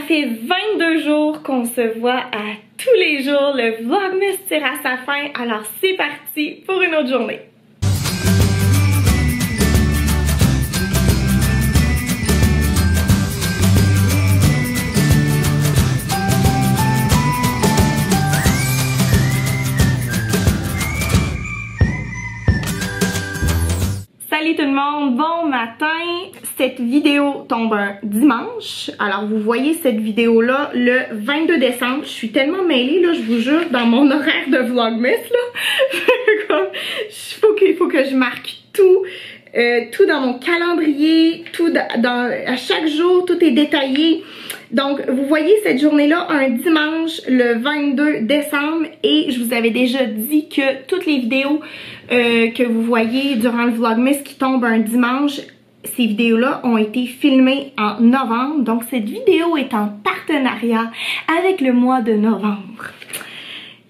fait 22 jours qu'on se voit à tous les jours. Le Vlogmas tire à sa fin, alors c'est parti pour une autre journée. Salut tout le monde, bon matin. Cette vidéo tombe un dimanche. Alors vous voyez cette vidéo là le 22 décembre. Je suis tellement mêlée là, je vous jure, dans mon horaire de Vlogmas là. Il faut que je marque tout. Tout dans mon calendrier, tout à chaque jour, tout est détaillé. Donc, vous voyez cette journée-là, un dimanche, le 22 décembre, et je vous avais déjà dit que toutes les vidéos que vous voyez durant le Vlogmas qui tombent un dimanche, ces vidéos-là ont été filmées en novembre. Donc, cette vidéo est en partenariat avec le mois de novembre.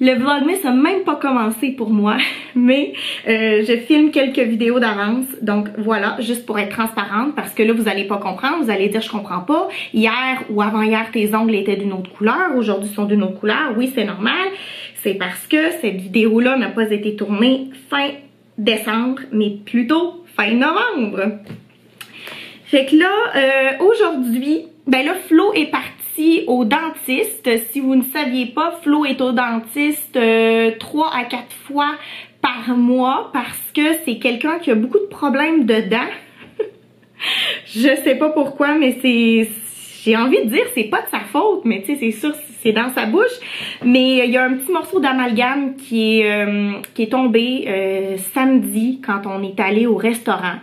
Le Vlogmas n'a même pas commencé pour moi, mais je filme quelques vidéos d'avance. Donc voilà, juste pour être transparente, parce que là, vous allez pas comprendre. Vous allez dire, je comprends pas. Hier ou avant-hier, tes ongles étaient d'une autre couleur. Aujourd'hui, ils sont d'une autre couleur. Oui, c'est normal. C'est parce que cette vidéo-là n'a pas été tournée fin décembre, mais plutôt fin novembre. Fait que là, aujourd'hui, ben là, Flo est parti au dentiste. Si vous ne saviez pas, Flo est au dentiste 3 à 4 fois par mois parce que c'est quelqu'un qui a beaucoup de problèmes de dents. Je sais pas pourquoi, mais j'ai envie de dire c'est pas de sa faute, mais tu sais, c'est sûr c'est dans sa bouche. Mais il y a un petit morceau d'amalgame qui est tombé samedi quand on est allé au restaurant.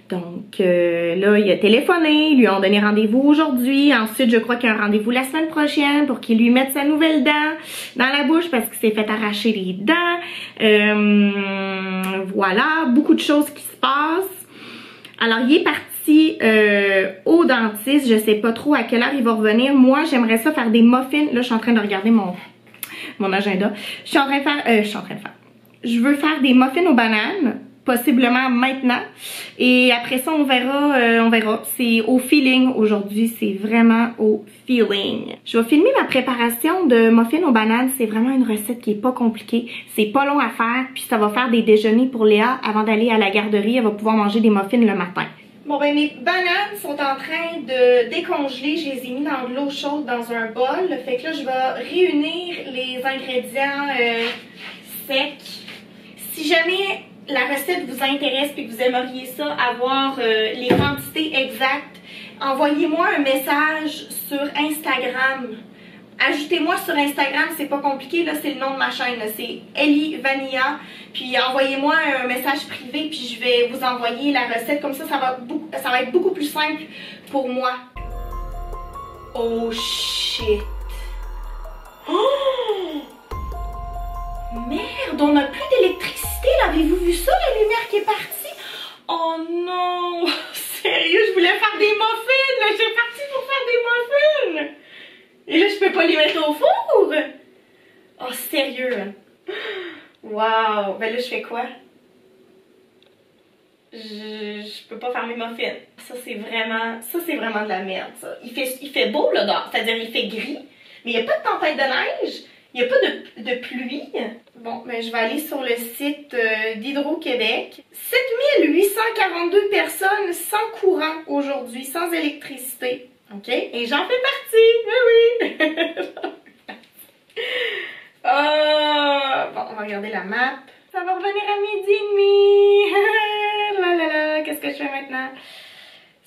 Donc là, il a téléphoné, ils lui ont donné rendez-vous aujourd'hui. Ensuite, je crois qu'il y a un rendez-vous la semaine prochaine pour qu'il lui mette sa nouvelle dent dans la bouche parce qu'il s'est fait arracher les dents. Voilà, beaucoup de choses qui se passent. Alors, il est parti au dentiste. Je sais pas trop à quelle heure il va revenir. Moi, j'aimerais ça faire des muffins. Là, je suis en train de regarder mon agenda. Je veux faire des muffins aux bananes. Possiblement maintenant. Et après ça, on verra. C'est au feeling aujourd'hui. C'est vraiment au feeling. Je vais filmer ma préparation de muffins aux bananes. C'est vraiment une recette qui est pas compliquée. C'est pas long à faire. Puis ça va faire des déjeuners pour Léa avant d'aller à la garderie. Elle va pouvoir manger des muffins le matin. Bon ben mes bananes sont en train de décongeler. Je les ai mis dans de l'eau chaude dans un bol. Fait que là, je vais réunir les ingrédients secs. Si jamais la recette vous intéresse et que vous aimeriez ça, avoir les quantités exactes, envoyez-moi un message sur Instagram. Ajoutez-moi sur Instagram, c'est pas compliqué, là c'est le nom de ma chaîne, c'est Ellie Vanilla. Puis envoyez-moi un message privé puis je vais vous envoyer la recette. Comme ça, ça va être beaucoup plus simple pour moi. Oh shit! Oh! Merde, on n'a plus d'électricité, l'avez-vous vu ça, la lumière qui est partie? Oh non, sérieux, je voulais faire des muffins, là, j'ai parti pour faire des muffins. Et là, je peux pas les mettre au four? Oh, sérieux. Wow, ben là, je fais quoi? Je peux pas faire mes muffins. Ça, c'est vraiment de la merde, ça. Il fait beau, là, dehors, c'est-à-dire il fait gris, mais il n'y a pas de tempête de neige. Il n'y a pas de pluie. Bon, ben je vais aller sur le site d'Hydro-Québec. 7842 personnes sans courant aujourd'hui, sans électricité. OK? Et j'en fais partie. Oui, oui. Bon, on va regarder la map. Ça va revenir à 12h30. Là, là, là. Qu'est-ce que je fais maintenant?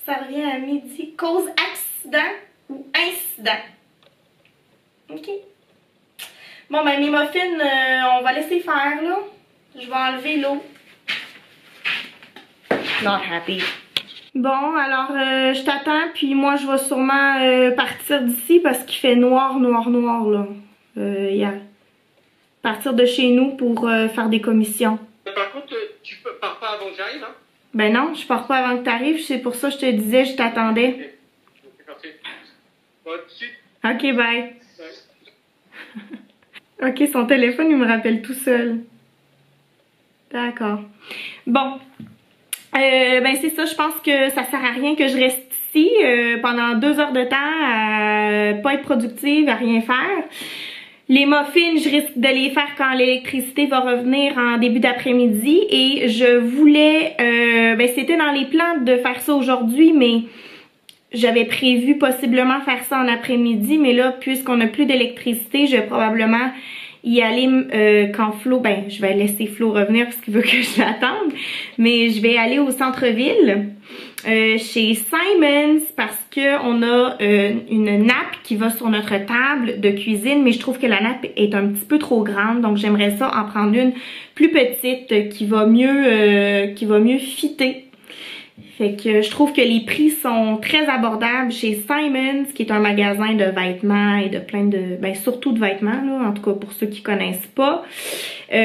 Ça revient à midi. Cause accident ou incident. OK. Bon, ben mes muffins, on va laisser faire, là. Je vais enlever l'eau. Not happy. Bon, alors, je t'attends, puis moi, je vais sûrement partir d'ici parce qu'il fait noir, là. Yeah. Partir de chez nous pour faire des commissions. Par contre, tu pars pas avant que j'arrive, hein? Ben non, je pars pas avant que t'arrives. C'est pour ça que je te disais, je t'attendais. Ok, parfait. Bon, tout de suite. Ok, bye. Ouais. Ok, son téléphone, il me rappelle tout seul. D'accord. Bon. Ben c'est ça, je pense que ça sert à rien que je reste ici pendant 2 heures de temps à pas être productive, à rien faire. Les muffins, je risque de les faire quand l'électricité va revenir en début d'après-midi et je voulais, c'était dans les plans de faire ça aujourd'hui, mais j'avais prévu possiblement faire ça en après-midi, mais là, puisqu'on n'a plus d'électricité, je vais probablement y aller quand Flo, je vais laisser Flo revenir parce qu'il veut que je l'attende, mais je vais aller au centre-ville chez Simons parce que on a une nappe qui va sur notre table de cuisine, mais je trouve que la nappe est un petit peu trop grande, donc j'aimerais ça en prendre une plus petite qui va mieux fitter. Fait que je trouve que les prix sont très abordables chez Simons, qui est un magasin de vêtements et de plein de... surtout de vêtements, là, en tout cas pour ceux qui connaissent pas. Fait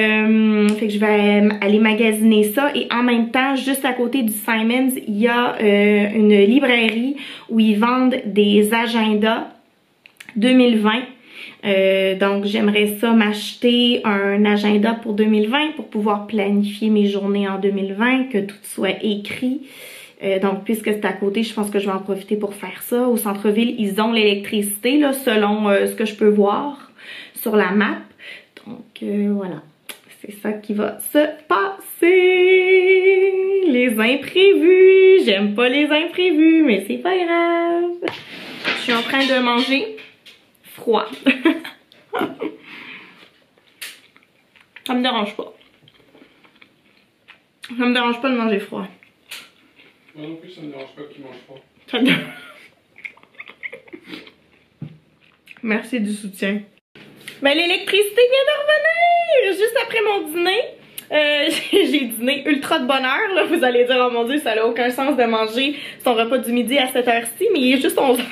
que je vais aller magasiner ça. Et en même temps, juste à côté du Simons, il y a une librairie où ils vendent des agendas 2020. Donc j'aimerais ça m'acheter un agenda pour 2020 pour pouvoir planifier mes journées en 2020, que tout soit écrit. Donc puisque c'est à côté, je pense que je vais en profiter pour faire ça. Au centre-ville, ils ont l'électricité là, selon ce que je peux voir sur la map. Donc voilà, c'est ça qui va se passer. Les imprévus, j'aime pas les imprévus, mais c'est pas grave. Je suis en train de manger froid. Ça me dérange pas. Ça me dérange pas de manger froid. Moi non plus, ça me dérange pas que tu manges froid. Ça me dérange. Merci du soutien. Mais l'électricité vient de revenir! Juste après mon dîner. J'ai dîné ultra de bonne heure, là. Vous allez dire, oh mon dieu, ça n'a aucun sens de manger son repas du midi à cette heure-ci, mais il est juste 11 h.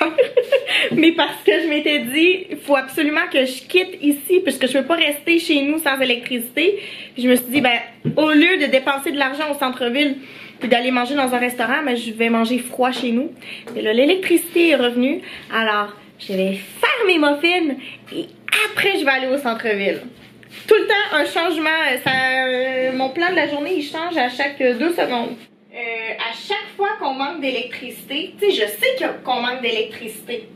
Mais parce que je m'étais dit, il faut absolument que je quitte ici, puisque je peux pas rester chez nous sans électricité. Puis je me suis dit, au lieu de dépenser de l'argent au centre-ville, puis d'aller manger dans un restaurant, je vais manger froid chez nous. Et là, l'électricité est revenue. Alors, je vais faire mes muffins et après, je vais aller au centre-ville. Tout le temps, un changement. Mon plan de la journée, il change à chaque 2 secondes. À chaque fois qu'on manque d'électricité, tu sais, je sais qu'on manque d'électricité.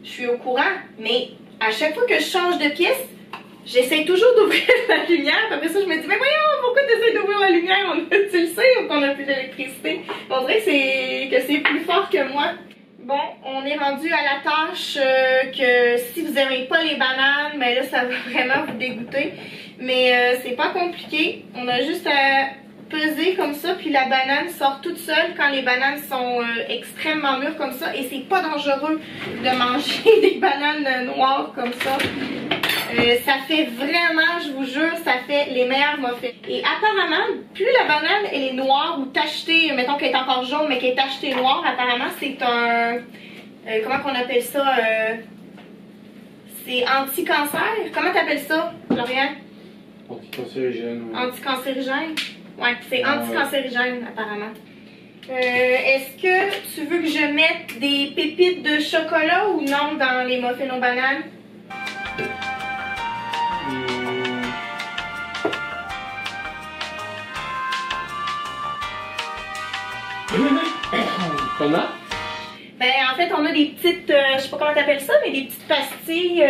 Je suis au courant, mais à chaque fois que je change de pièce, j'essaie toujours d'ouvrir la lumière. Après ça, je me dis, mais voyons, pourquoi tu essaies d'ouvrir la lumière? Tu le sais qu'on n'a plus d'électricité. On dirait que c'est plus fort que moi. Bon, on est rendu à la tâche que si vous n'aimez pas les bananes, là, ça va vraiment vous dégoûter. Mais c'est pas compliqué. On a juste à peser comme ça, puis la banane sort toute seule quand les bananes sont extrêmement mûres comme ça. Et c'est pas dangereux de manger des bananes noires comme ça. Ça fait vraiment, je vous jure, ça fait les meilleurs muffins. Et apparemment, plus la banane elle est noire ou tachetée, mettons qu'elle est encore jaune mais qu'elle est tachetée noire, apparemment c'est un... comment qu'on appelle ça? C'est anti-cancer. Comment t'appelles ça, Florian? Anticancérigène. Ouais. Anticancérigène? Ouais, c'est anticancérigène apparemment. Est-ce que tu veux que je mette des pépites de chocolat ou non dans les muffins aux bananes? T'en as? En fait, on a des petites, je sais pas comment t'appelles ça, mais des petites pastilles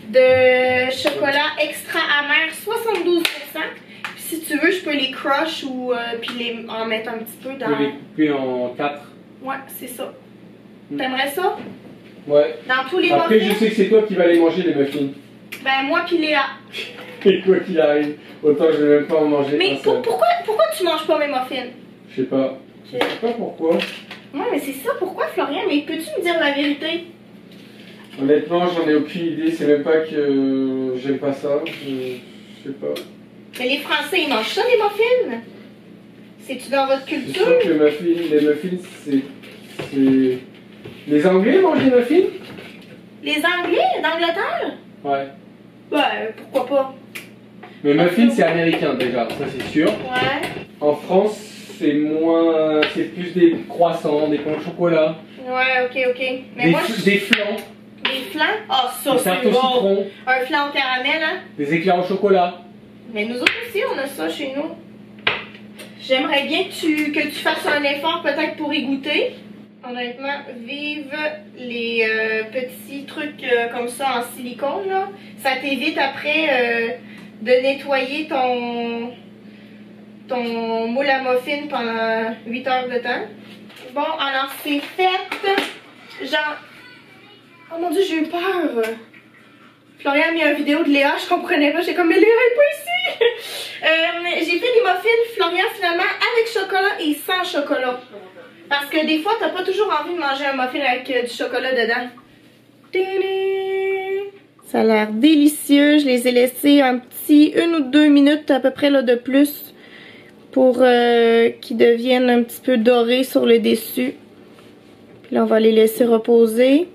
de chocolat extra amer, 72%. Puis si tu veux, je peux les crush ou puis en mettre un petit peu dans... Tu peux les couper en 4. Ouais, c'est ça. T'aimerais ça? Ouais. Dans tous les Après, muffins? je sais que c'est toi qui vas les manger, les muffins. Moi puis Léa. Et quoi qu'il arrive, autant je vais même pas en manger. Mais pourquoi tu manges pas mes muffins? Je sais pas. Je sais pas pourquoi. Ouais, mais c'est ça, pourquoi Florian? Mais peux-tu me dire la vérité? Honnêtement, j'en ai aucune idée. C'est même pas que j'aime pas ça. Je sais pas. Mais les Français, ils mangent ça, les muffins? C'est-tu dans votre C'est culture? sûr que les muffins, c'est... Les Anglais mangent des muffins? Les Anglais d'Angleterre? Ouais. Pourquoi pas? Mais muffins, c'est américain déjà, ça c'est sûr. Ouais. En France, c'est moins... C'est plus des croissants, des pains au chocolat. Ouais, ok. Mais Des flans. Des flans? Oh, ça, Des c'est tartes au bon. citron. Un flan au caramel, hein? Des éclairs au chocolat. Mais nous autres aussi, on a ça chez nous. J'aimerais bien que tu fasses un effort peut-être pour y goûter. Honnêtement, vive les petits trucs comme ça en silicone, là. Ça t'évite après de nettoyer ton moule à muffin pendant 8 heures de temps. Bon, alors c'est fait. Genre... Oh mon dieu, j'ai eu peur. Florian a mis une vidéo de Léa, je comprenais pas. J'étais comme, mais Léa est pas ici. J'ai fait des muffins Florian finalement avec chocolat et sans chocolat. Parce que des fois, t'as pas toujours envie de manger un muffin avec du chocolat dedans. Ça a l'air délicieux. Je les ai laissés un petit 1 ou 2 minutes à peu près là, de plus pour qu'ils deviennent un petit peu dorés sur le dessus. Puis là, on va les laisser reposer.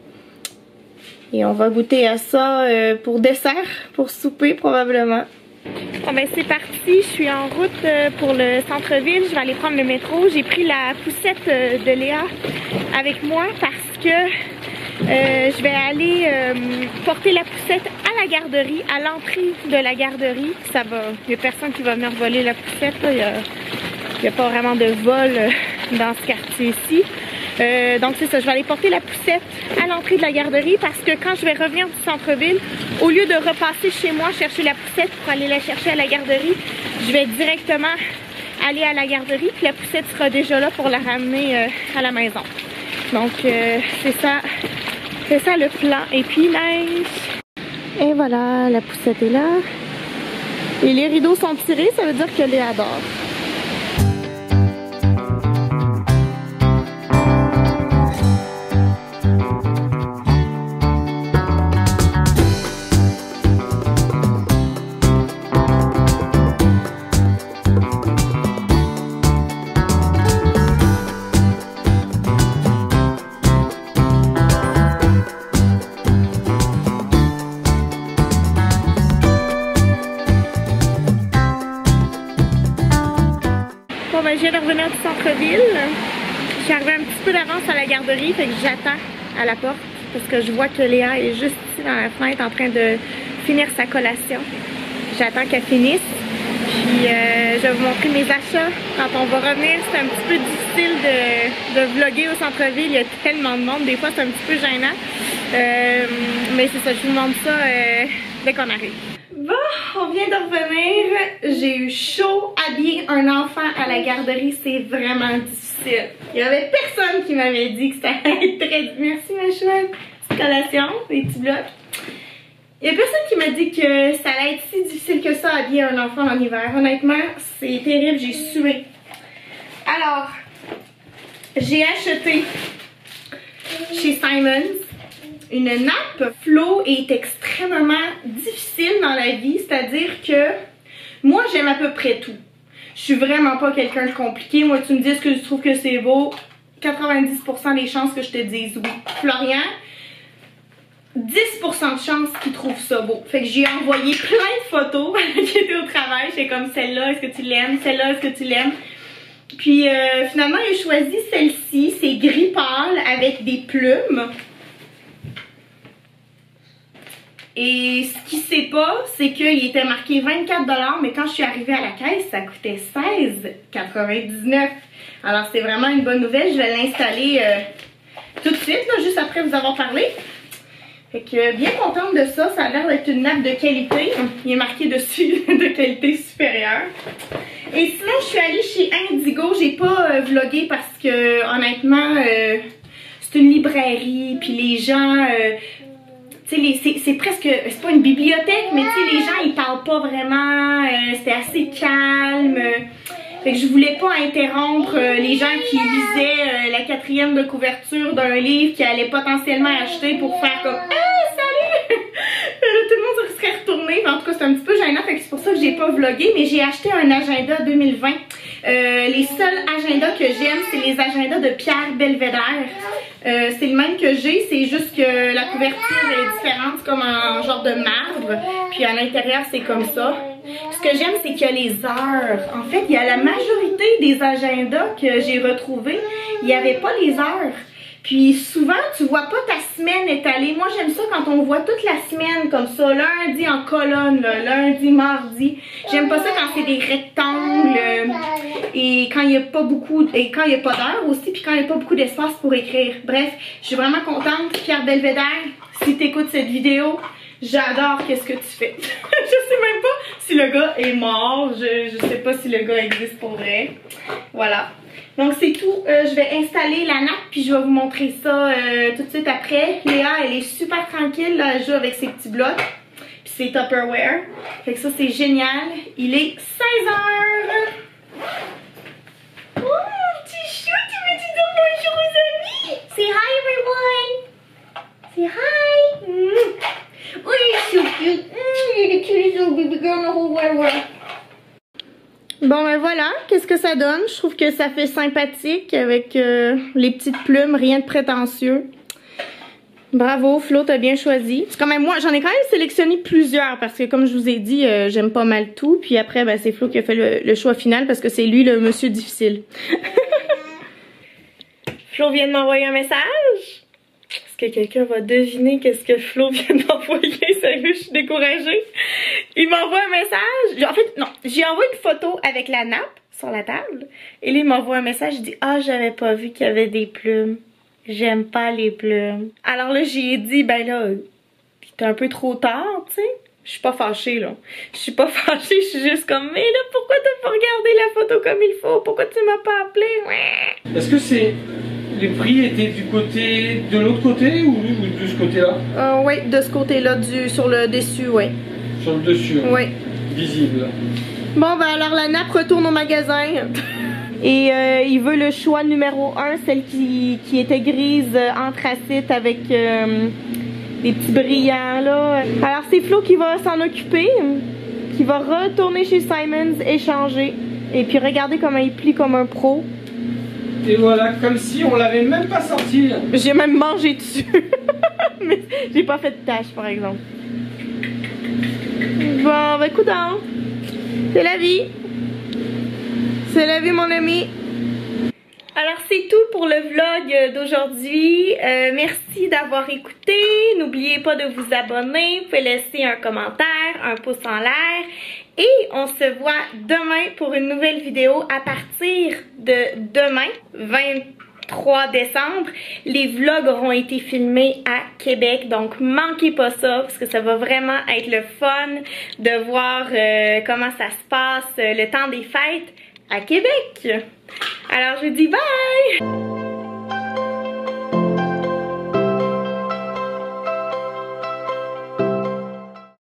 Et on va goûter à ça pour dessert, pour souper probablement. Bon ben c'est parti, je suis en route pour le centre-ville, je vais aller prendre le métro. J'ai pris la poussette de Léa avec moi parce que je vais aller porter la poussette à la garderie, à l'entrée de la garderie. Ça va, il n'y a personne qui va venir voler la poussette, il n'y a pas vraiment de vol dans ce quartier-ci. Donc c'est ça, je vais aller porter la poussette à l'entrée de la garderie parce que quand je vais revenir du centre-ville, au lieu de repasser chez moi chercher la poussette pour aller la chercher à la garderie, je vais directement aller à la garderie puis la poussette sera déjà là pour la ramener à la maison. Donc c'est ça le plan. Et puis neige. Et voilà, la poussette est là. Et les rideaux sont tirés, ça veut dire que Léa adore. Je viens de revenir du centre-ville. Je suis arrivée un petit peu d'avance à la garderie, fait que j'attends à la porte parce que je vois que Léa est juste ici dans la fenêtre en train de finir sa collation. J'attends qu'elle finisse. Puis je vais vous montrer mes achats quand on va revenir. C'est un petit peu difficile de vlogger au centre-ville. Il y a tellement de monde. Des fois, c'est un petit peu gênant. Mais c'est ça, je vous montre ça dès qu'on arrive. Bon, on vient de revenir. J'ai eu chaud. Habiller un enfant à la garderie, c'est vraiment difficile. Il y avait personne qui m'avait dit que ça allait être très difficile. Merci ma chouette. Petite collation, des petits blocs. Il y a personne qui m'a dit que ça allait être si difficile que ça habiller un enfant en hiver. Honnêtement, c'est terrible, j'ai sué. Alors, j'ai acheté chez Simons une nappe. Flo est extrêmement difficile dans la vie, c'est-à-dire que moi j'aime à peu près tout. Je suis vraiment pas quelqu'un de compliqué. Moi tu me dis ce que tu trouves que c'est beau, 90% des chances que je te dise oui. Florian, 10% de chances qu'il trouve ça beau. Fait que j'ai envoyé plein de photos qui étaient au travail. J'étais comme celle-là, est-ce que tu l'aimes? Celle-là, est-ce que tu l'aimes? Puis finalement j'ai choisi celle-ci, c'est gris pâle avec des plumes. Et ce qui sait pas, c'est qu'il était marqué 24$, mais quand je suis arrivée à la caisse, ça coûtait 16,99$. Alors c'est vraiment une bonne nouvelle, je vais l'installer tout de suite, là, juste après vous avoir parlé. Fait que bien contente de ça, ça a l'air d'être une nappe de qualité. Il est marqué dessus de qualité supérieure. Et sinon, je suis allée chez Indigo, j'ai pas vlogué parce que honnêtement, c'est une librairie, puis les gens... c'est presque, c'est pas une bibliothèque, mais les gens ils parlent pas vraiment, c'était assez calme. Fait que je voulais pas interrompre les gens qui lisaient la 4e de couverture d'un livre qu'ils allaient potentiellement acheter pour faire comme « Hey, salut! » Tout le monde se serait retourné. En tout cas, c'est un petit peu gênant, fait que c'est pour ça que j'ai pas vlogué, mais j'ai acheté un agenda 2020. Les seuls agendas que j'aime, c'est les agendas de Pierre Belvédère. C'est le même que j'ai, c'est juste que la couverture est différente, c'est comme un genre de marbre, puis à l'intérieur c'est comme ça. Ce que j'aime, c'est qu'il y a les heures. En fait, il y a la majorité des agendas que j'ai retrouvés, il n'y avait pas les heures. Puis souvent, tu vois pas ta semaine étalée. Moi, j'aime ça quand on voit toute la semaine comme ça, lundi en colonne, là, lundi, mardi. J'aime pas ça quand c'est des rectangles et quand il n'y a pas beaucoup, et quand il n'y a pas d'heure aussi, puis quand il n'y a pas beaucoup d'espace pour écrire. Bref, je suis vraiment contente. Pierre Belvédère, si tu écoutes cette vidéo, j'adore qu'est-ce que tu fais. Je sais même pas si le gars est mort. Je sais pas si le gars existe pour vrai. Voilà. Donc c'est tout. Je vais installer la nappe puis je vais vous montrer ça tout de suite après. Léa, elle est super tranquille. Là, elle joue avec ses petits blocs. Puis c'est Tupperware. Fait que ça c'est génial. Il est 16h. Oh mon petit chou, tu veux dire bonjour aux amis? Say hi everyone. Say hi. Oh, you're so cute. You're the cutest little baby girl in the whole wide world. Bon ben voilà, qu'est-ce que ça donne? Je trouve que ça fait sympathique avec les petites plumes, rien de prétentieux. Bravo, Flo, t'as bien choisi. C'est quand même moi, j'en ai quand même sélectionné plusieurs parce que comme je vous ai dit, j'aime pas mal tout. Puis après, ben, c'est Flo qui a fait le choix final parce que c'est lui le monsieur difficile. Flo vient de m'envoyer un message. Est-ce que quelqu'un va deviner qu'est-ce que Flo vient d'envoyer? Sérieux, je suis découragée. Il m'envoie un message. En fait, non, j'ai envoyé une photo avec la nappe sur la table. Et là, il m'envoie un message. Il dit « Ah, j'avais pas vu qu'il y avait des plumes. J'aime pas les plumes. » Alors là, j'ai dit « Ben là, c'était un peu trop tard, tu sais. » Je suis pas fâchée, là. Je suis pas fâchée, je suis juste comme « Mais là, pourquoi t'as pas regardé la photo comme il faut? Pourquoi tu m'as pas appelé? » Est-ce que c'est... Les prix étaient du côté... de l'autre côté ou de ce côté-là? Oui, de ce côté-là, sur le dessus, oui. Sur le dessus? Oui. Visible. Bon, ben alors la nappe retourne au magasin. Et il veut le choix numéro 1, celle qui était grise anthracite avec des petits brillants, là. Alors c'est Flo qui va s'en occuper, qui va retourner chez Simons, échanger. Et puis regardez comment il plie comme un pro. Et voilà, comme si on l'avait même pas sorti. J'ai même mangé dessus. Mais j'ai pas fait de tâche, par exemple. Bon, ben coudonc. C'est la vie. C'est la vie, mon ami. Alors, c'est tout pour le vlog d'aujourd'hui. Merci d'avoir écouté. N'oubliez pas de vous abonner. Vous pouvez laisser un commentaire, un pouce en l'air. Et on se voit demain pour une nouvelle vidéo à partir de demain, 23 décembre. Les vlogs auront été filmés à Québec, donc manquez pas ça parce que ça va vraiment être le fun de voir comment ça se passe le temps des fêtes à Québec. Alors je vous dis bye!